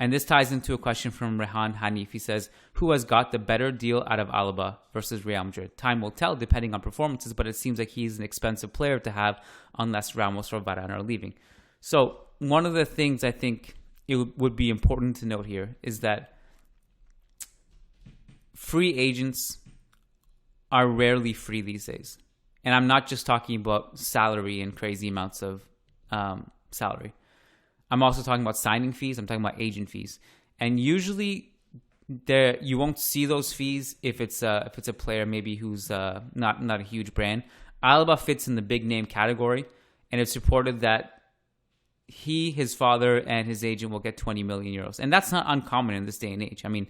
And this ties into a question from Rehan Hanif. He says, who has got the better deal out of Alaba versus Real Madrid? Time will tell depending on performances, but it seems like he's an expensive player to have unless Ramos or Varane are leaving. So one of the things I think it would be important to note here is that free agents are rarely free these days. And I'm not just talking about salary and crazy amounts of salary. I'm also talking about signing fees. I'm talking about agent fees. And usually you won't see those fees if it's a player maybe who's not a huge brand. Alaba fits in the big name category, and it's reported that his father, and his agent will get 20 million euros. And that's not uncommon in this day and age. I mean,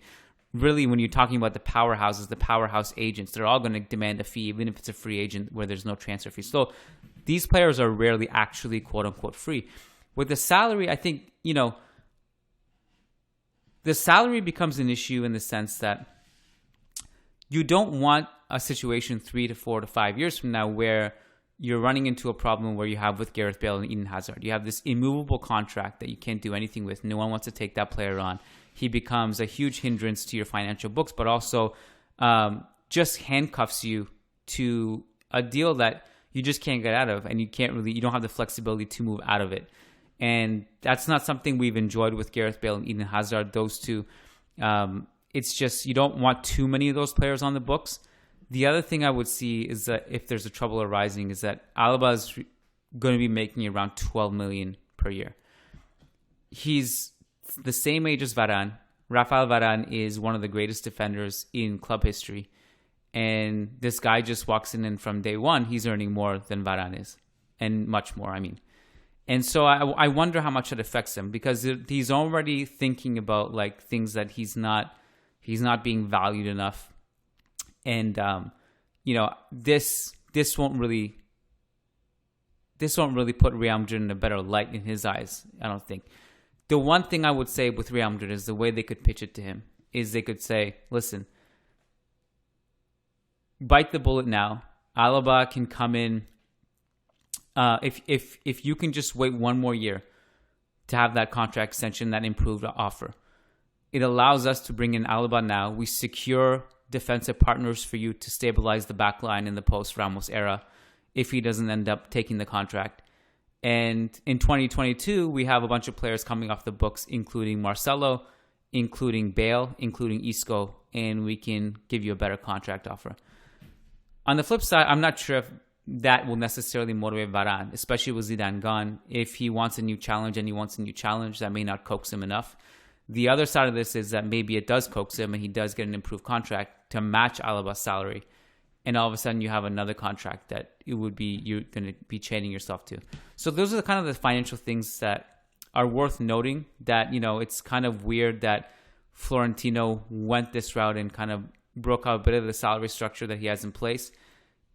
really, when you're talking about the powerhouses, the powerhouse agents, they're all going to demand a fee, even if it's a free agent where there's no transfer fee. So these players are rarely actually quote-unquote free. With the salary, I think, the salary becomes an issue in the sense that you don't want a situation 3 to 4 to 5 years from now where you're running into a problem where you have with Gareth Bale and Eden Hazard. You have this immovable contract that you can't do anything with. No one wants to take that player on. He becomes a huge hindrance to your financial books, but also just handcuffs you to a deal that you just can't get out of, and you don't have the flexibility to move out of it. And that's not something we've enjoyed with Gareth Bale and Eden Hazard, those two. It's just you don't want too many of those players on the books. The other thing I would see is that if there's a trouble arising is that Alaba is going to be making around 12 million per year. He's the same age as Varane. Rafael Varane is one of the greatest defenders in club history. And this guy just walks in and from day one, he's earning more than Varane is. And much more, I mean. And so I wonder how much it affects him, because he's already thinking about like things that he's not being valued enough. And this won't really put Real Madrid in a better light in his eyes, I don't think. The one thing I would say with Real Madrid is the way they could pitch it to him is they could say, listen, bite the bullet now. Alaba can come in. If you can just wait one more year to have that contract extension, that improved offer, it allows us to bring in Alaba now. We secure defensive partners for you to stabilize the back line in the post-Ramos era if he doesn't end up taking the contract. And in 2022, we have a bunch of players coming off the books, including Marcelo, including Bale, including Isco, and we can give you a better contract offer. On the flip side, I'm not sure if that will necessarily motivate Varane, especially with Zidane gone. If he wants a new challenge that may not coax him enough. The other side of this is that maybe it does coax him and he does get an improved contract to match Alaba's salary. And all of a sudden you have another contract that you're going to be chaining yourself to. So those are the kind of the financial things that are worth noting, that, it's kind of weird that Florentino went this route and kind of broke out a bit of the salary structure that he has in place.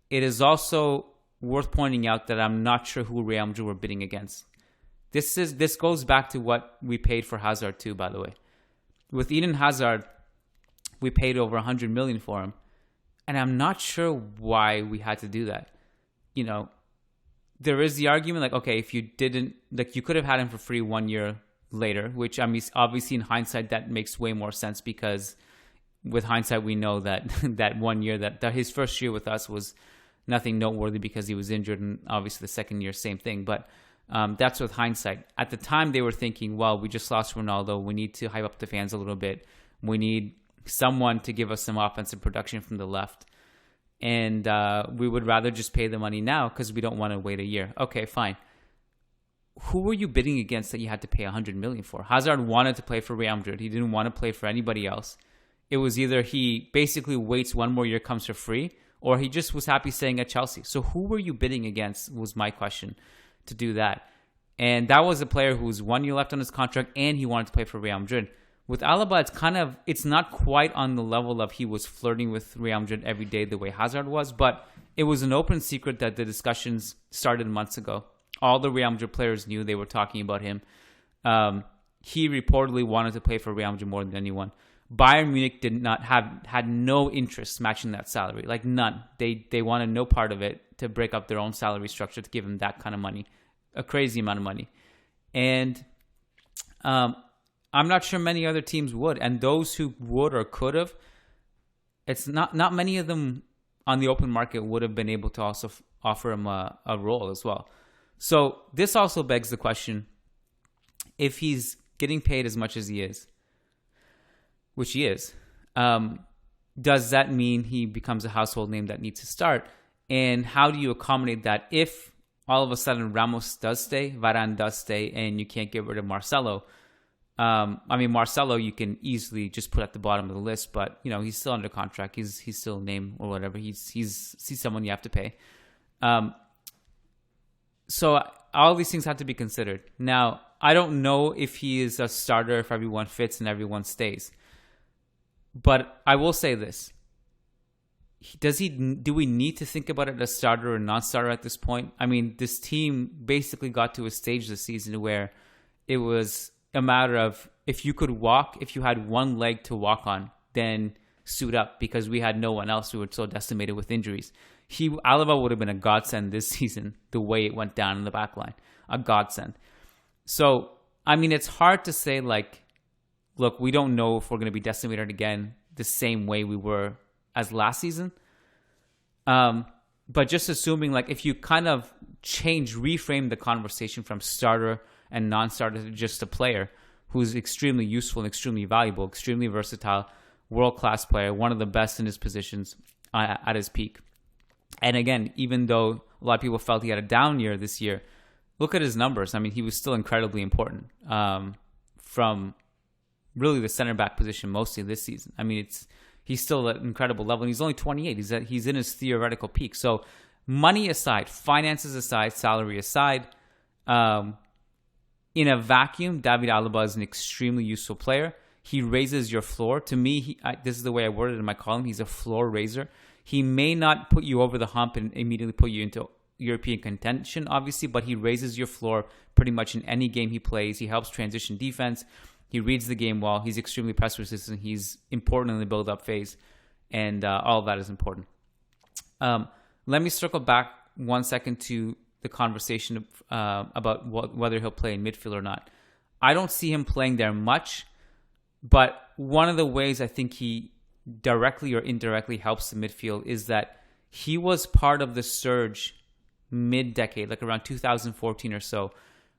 It is also worth pointing out that I'm not sure who Real Madrid were bidding against. This goes back to what we paid for Hazard too, by the way. With Eden Hazard, we paid over 100 million for him. And I'm not sure why we had to do that. There is the argument like, okay, if you didn't, like you could have had him for free 1 year later, which I mean, obviously in hindsight, that makes way more sense, because with hindsight, we know that that 1 year, that his first year with us was nothing noteworthy because he was injured. And obviously the second year, same thing. But that's with hindsight. At the time, they were thinking, well, we just lost Ronaldo. We need to hype up the fans a little bit. We need someone to give us some offensive production from the left. And we would rather just pay the money now because we don't want to wait a year. Okay, fine. Who were you bidding against that you had to pay 100 million for? Hazard wanted to play for Real Madrid. He didn't want to play for anybody else. It was either he basically waits one more year, comes for free, or he just was happy staying at Chelsea. So who were you bidding against was my question to do that. And that was a player who was 1 year left on his contract and he wanted to play for Real Madrid. With Alaba, it's not quite on the level of he was flirting with Real Madrid every day the way Hazard was, but it was an open secret that the discussions started months ago. All the Real Madrid players knew they were talking about him. He reportedly wanted to play for Real Madrid more than anyone. Bayern Munich had no interest matching that salary, like none. They wanted no part of it, to break up their own salary structure to give him that kind of money, a crazy amount of money. And I'm not sure many other teams would. And those who would or could have, it's not many of them on the open market would have been able to also offer him a role as well. So this also begs the question, if he's getting paid as much as he is, which he is, does that mean he becomes a household name that needs to start? And how do you accommodate that if all of a sudden Ramos does stay, Varane does stay, and you can't get rid of Marcelo? Marcelo you can easily just put at the bottom of the list, but he's still under contract. He's still a name or whatever. He's someone you have to pay. So all these things have to be considered. Now, I don't know if he is a starter if everyone fits and everyone stays. But I will say this. Do we need to think about it as starter or non-starter at this point? I mean, this team basically got to a stage this season where it was a matter of if you had one leg to walk on, then suit up, because we had no one else. We were so decimated with injuries. Alaba would have been a godsend this season, the way it went down in the back line. A godsend. So, I mean, it's hard to say, look, we don't know if we're going to be decimated again the same way we were as last season. But just assuming, if you kind of reframe the conversation from starter and non-starter to just a player who's extremely useful and extremely valuable, extremely versatile, world-class player, one of the best in his positions at his peak. And again, even though a lot of people felt he had a down year this year, look at his numbers. I mean, he was still incredibly important from really the center back position mostly this season. I mean, he's still at an incredible level, and he's only 28. He's in his theoretical peak. So money aside, finances aside, salary aside, in a vacuum, David Alaba is an extremely useful player. He raises your floor. To me, this is the way I worded it in my column. He's a floor raiser. He may not put you over the hump and immediately put you into European contention, obviously, but he raises your floor pretty much in any game he plays. He helps transition defense. He reads the game well. He's extremely press resistant. He's important in the build-up phase, and all of that is important. Let me circle back 1 second to the conversation about whether he'll play in midfield or not. I don't see him playing there much, but one of the ways I think he directly or indirectly helps the midfield is that he was part of the surge mid-decade, around 2014 or so,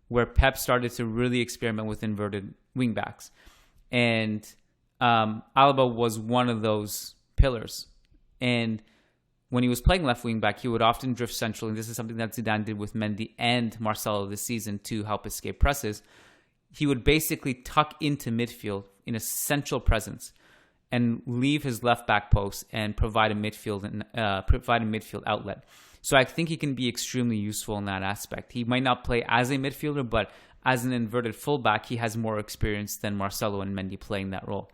where Pep started to really experiment with inverted wingbacks. And Alaba was one of those pillars. And when he was playing left wingback, he would often drift central. And this is something that Zidane did with Mendy and Marcelo this season to help escape presses. He would basically tuck into midfield in a central presence and leave his left back post and provide a midfield outlet. So I think he can be extremely useful in that aspect. He might not play as a midfielder, but as an inverted fullback, he has more experience than Marcelo and Mendy playing that role.